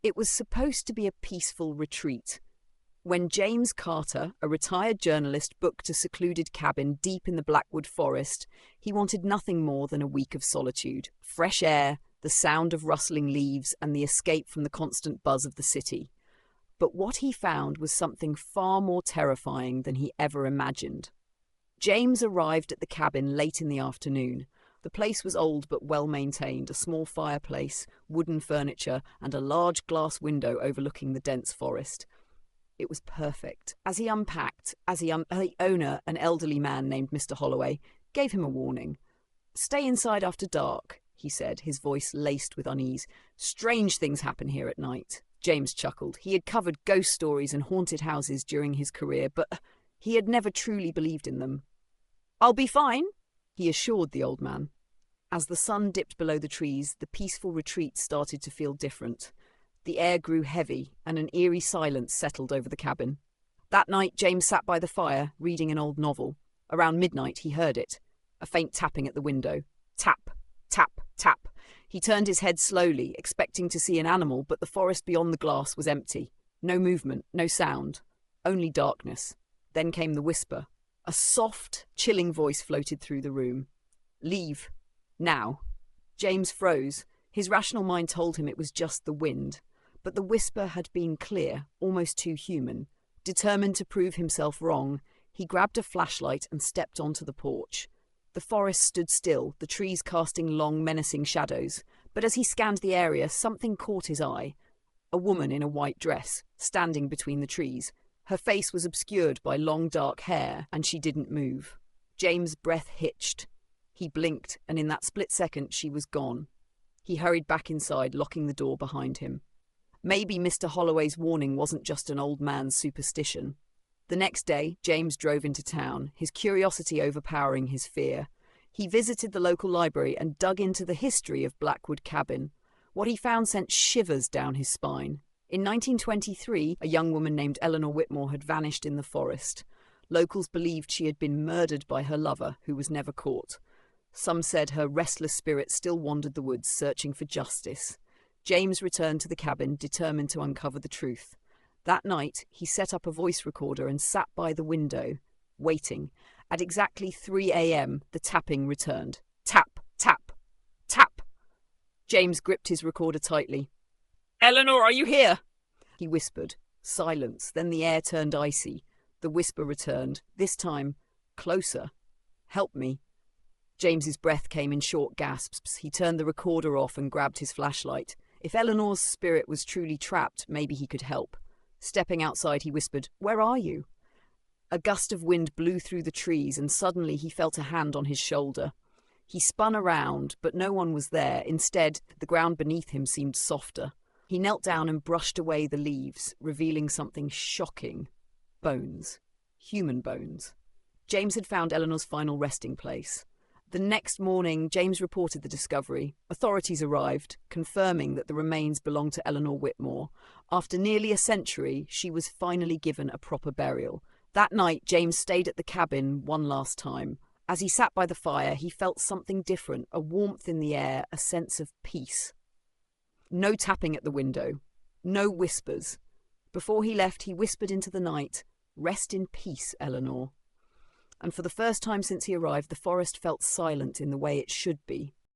It was supposed to be a peaceful retreat. When James Carter, a retired journalist, booked a secluded cabin deep in the Blackwood Forest, he wanted nothing more than a week of solitude, fresh air, the sound of rustling leaves, and the escape from the constant buzz of the city. But what he found was something far more terrifying than he ever imagined. James arrived at the cabin late in the afternoon. The place was old but well-maintained, a small fireplace, wooden furniture, and a large glass window overlooking the dense forest. It was perfect. As he unpacked, the owner, an elderly man named Mr. Holloway, gave him a warning. "Stay inside after dark," he said, his voice laced with unease. "Strange things happen here at night." James chuckled. He had covered ghost stories and haunted houses during his career, but he had never truly believed in them. "I'll be fine," he assured the old man. As the sun dipped below the trees, the peaceful retreat started to feel different. The air grew heavy, and an eerie silence settled over the cabin. That night, James sat by the fire, reading an old novel. Around midnight, he heard it. A faint tapping at the window. Tap, tap, tap. He turned his head slowly, expecting to see an animal, but the forest beyond the glass was empty. No movement, no sound, only darkness. Then came the whisper. A soft, chilling voice floated through the room. "Leave. Now." James froze. His rational mind told him it was just the wind. But the whisper had been clear, almost too human. Determined to prove himself wrong, he grabbed a flashlight and stepped onto the porch. The forest stood still, the trees casting long, menacing shadows. But as he scanned the area, something caught his eye. A woman in a white dress, standing between the trees. Her face was obscured by long, dark hair, and she didn't move. James' breath hitched. He blinked, and in that split second, she was gone. He hurried back inside, locking the door behind him. Maybe Mr. Holloway's warning wasn't just an old man's superstition. The next day, James drove into town, his curiosity overpowering his fear. He visited the local library and dug into the history of Blackwood Cabin. What he found sent shivers down his spine. In 1923, a young woman named Eleanor Whitmore had vanished in the forest. Locals believed she had been murdered by her lover, who was never caught. Some said her restless spirit still wandered the woods, searching for justice. James returned to the cabin, determined to uncover the truth. That night, he set up a voice recorder and sat by the window, waiting. At exactly 3 a.m., the tapping returned. Tap, tap, tap. James gripped his recorder tightly. "Eleanor, are you here?" he whispered. Silence, then the air turned icy. The whisper returned, this time closer. "Help me." James's breath came in short gasps. He turned the recorder off and grabbed his flashlight. If Eleanor's spirit was truly trapped, maybe he could help. Stepping outside, he whispered, "Where are you?" A gust of wind blew through the trees, and suddenly he felt a hand on his shoulder. He spun around, but no one was there. Instead, the ground beneath him seemed softer. He knelt down and brushed away the leaves, revealing something shocking. Bones. Human bones. James had found Eleanor's final resting place. The next morning, James reported the discovery. Authorities arrived, confirming that the remains belonged to Eleanor Whitmore. After nearly a century, she was finally given a proper burial. That night, James stayed at the cabin one last time. As he sat by the fire, he felt something different, a warmth in the air, a sense of peace. No tapping at the window. No whispers. Before he left, he whispered into the night, "Rest in peace, Eleanor." And for the first time since he arrived, the forest felt silent in the way it should be.